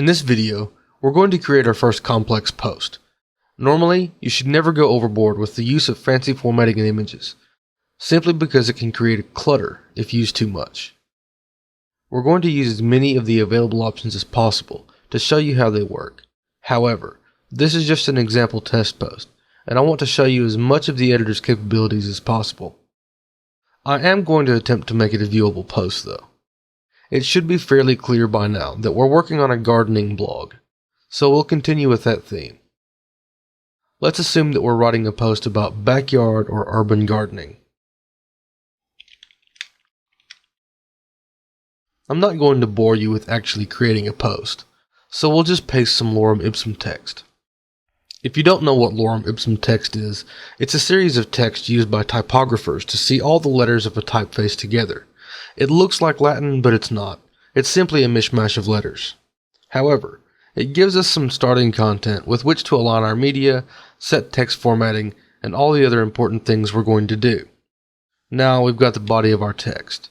In this video, we're going to create our first complex post. Normally, you should never go overboard with the use of fancy formatting in images, simply because it can create a clutter if used too much. We're going to use as many of the available options as possible to show you how they work. However, this is just an example test post, and I want to show you as much of the editor's capabilities as possible. I am going to attempt to make it a viewable post though. It should be fairly clear by now that we're working on a gardening blog, so we'll continue with that theme. Let's assume that we're writing a post about backyard or urban gardening. I'm not going to bore you with actually creating a post, so we'll just paste some lorem ipsum text. If you don't know what lorem ipsum text is, it's a series of text used by typographers to see all the letters of a typeface together. It looks like Latin, but it's not. It's simply a mishmash of letters. However, it gives us some starting content with which to align our media, set text formatting, and all the other important things we're going to do. Now we've got the body of our text.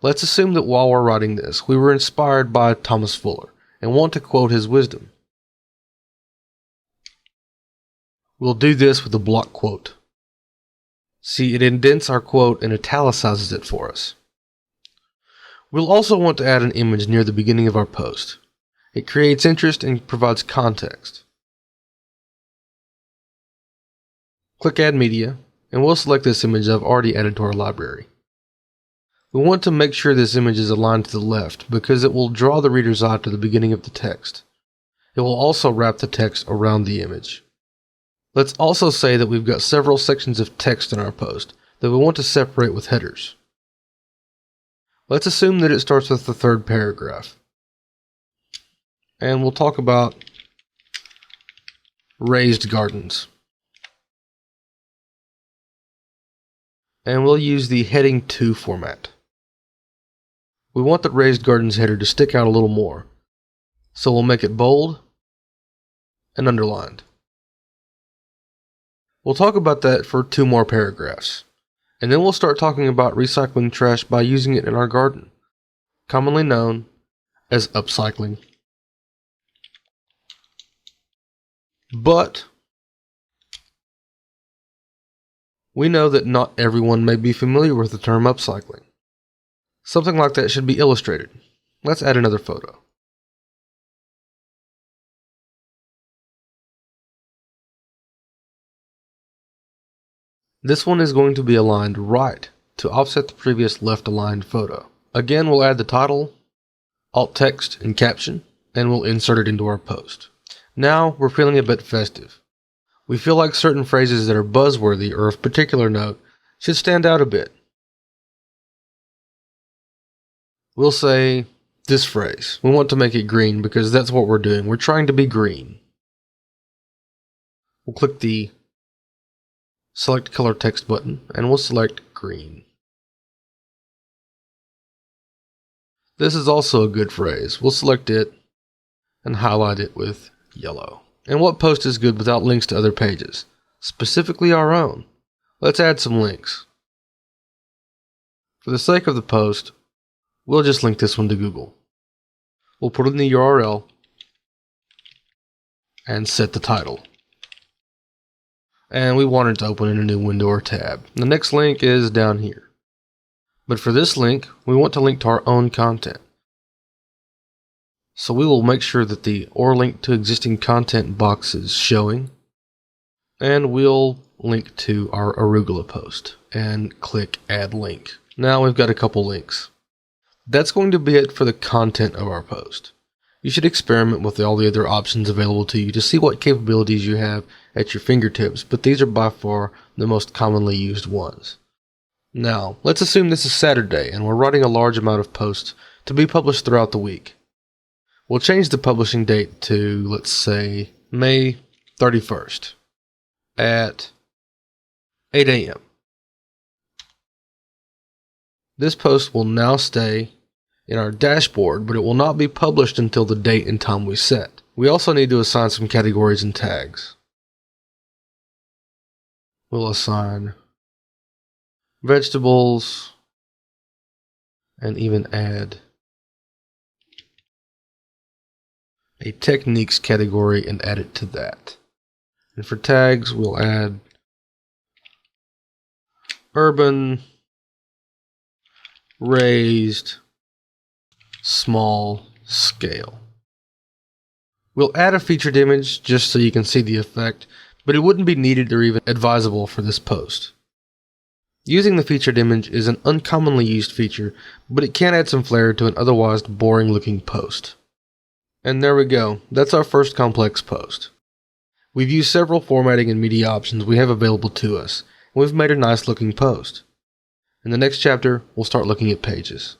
Let's assume that while we're writing this, we were inspired by Thomas Fuller and want to quote his wisdom. We'll do this with a block quote. See, it indents our quote and italicizes it for us. We'll also want to add an image near the beginning of our post. It creates interest and provides context. Click Add Media, and we'll select this image I've already added to our library. We want to make sure this image is aligned to the left because it will draw the reader's eye to the beginning of the text. It will also wrap the text around the image. Let's also say that we've got several sections of text in our post that we want to separate with headers. Let's assume that it starts with the third paragraph. And we'll talk about raised gardens. And we'll use the heading 2 format. We want the raised gardens header to stick out a little more, so we'll make it bold and underlined. We'll talk about that for 2 more paragraphs, and then we'll start talking about recycling trash by using it in our garden, commonly known as upcycling. But we know that not everyone may be familiar with the term upcycling. Something like that should be illustrated. Let's add another photo. This one is going to be aligned right to offset the previous left aligned photo. Again, we'll add the title, alt text, and caption, and we'll insert it into our post. Now we're feeling a bit festive. We feel like certain phrases that are buzzworthy or of particular note should stand out a bit. We'll say this phrase. We want to make it green because that's what we're doing. We're trying to be green. We'll click the Select Color Text button, and we'll select green. This is also a good phrase. We'll select it and highlight it with yellow. And what post is good without links to other pages? Specifically our own. Let's add some links. For the sake of the post, we'll just link this one to Google. We'll put in the URL and set the title. And we want it to open in a new window or tab. The next link is down here. But for this link, we want to link to our own content. So we will make sure that the or link to existing content box is showing. And we'll link to our arugula post and click Add Link. Now we've got a couple links. That's going to be it for the content of our post. You should experiment with all the other options available to you to see what capabilities you have at your fingertips, but these are by far the most commonly used ones. Now, let's assume this is Saturday and we're writing a large amount of posts to be published throughout the week. We'll change the publishing date to, let's say, May 31st at 8 a.m. This post will now stay in our dashboard, but it will not be published until the date and time we set. We also need to assign some categories and tags. We'll assign vegetables and even add a techniques category and add it to that. And for tags, we'll add urban, raised, small scale. We'll add a featured image just so you can see the effect, but it wouldn't be needed or even advisable for this post. Using the featured image is an uncommonly used feature, but it can add some flair to an otherwise boring looking post. And there we go, that's our first complex post. We've used several formatting and media options we have available to us, and we've made a nice looking post. In the next chapter, we'll start looking at pages.